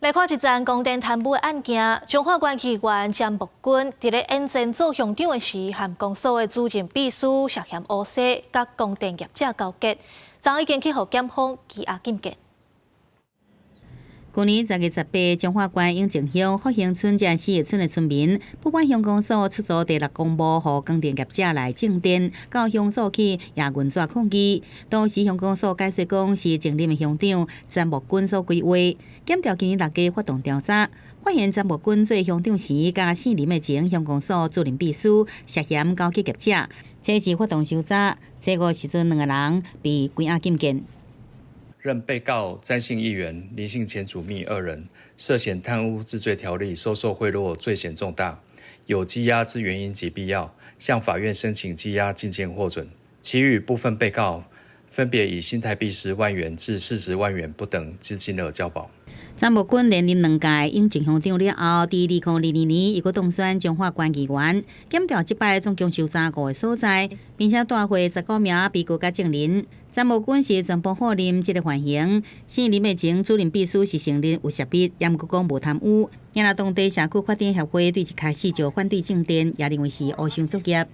来看一桩供电贪污的案件，彰化县议员詹木君伫咧应征做乡长的时，和公所的主任秘书涉嫌污洗，甲供电业者交结，昨已经去互检方羁押禁见。去年10月18日，彰化县永靖乡福兴村甲4村的村民，不管乡公所出租第6公墓，予供电业者来种电，到乡所去也运作抗议。当时乡公所解释讲是前任的乡长詹木君所规划。检调今年6月发动调查，发现詹木君做乡长时，甲4年的前乡公所主任秘书涉嫌勾结业者，这是发动搜查，最后时阵2个人被关押禁见。任被告詹姓议员、林姓前主秘2人涉嫌贪污治罪条例收受贿赂罪嫌重大，有羁押之原因及必要，向法院申请羁押禁见获准。其余部分被告分别以新台币10万元至40万元不等之金额交保。詹木君连任2届永靖乡长了后，伫2022年，伊阁当选彰化县议员。检调即摆总共搜查5个所在，并且带回19名被告甲证人。詹木君是全部否认这个犯行，4年前主任秘书是承认有涉密，也毋过讲无贪污。今仔当地社区发展协会对一开始就反对种电，也认为是乌相作业。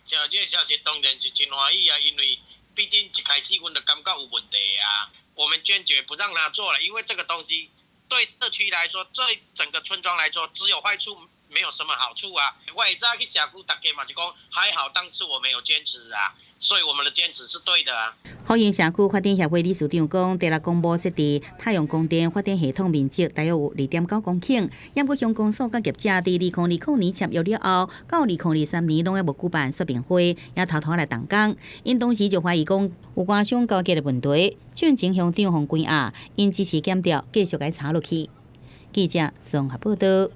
听这个消息当然是真欢喜啊，因为毕竟一开始阮就感觉有问题啊。我们坚决不让他做了，因为这个东西对社区来说，对整个村庄来说，只有坏处，没有什么好处啊。我也早去社区大家嘛就讲，还好当初我们有坚持啊，所以我们的坚持是对的啊。福兴社区发展协会理事长讲，第6公墓设置太阳光电发电系统面积大约有2.9公顷，也过乡公所甲业者伫2020年签约了后，到2023年拢还无举办说明会，也偷偷来动工。因当时就怀疑讲有官商勾结的问题，县前乡长洪关押，因支持检调继续来查落去。记者综合报道。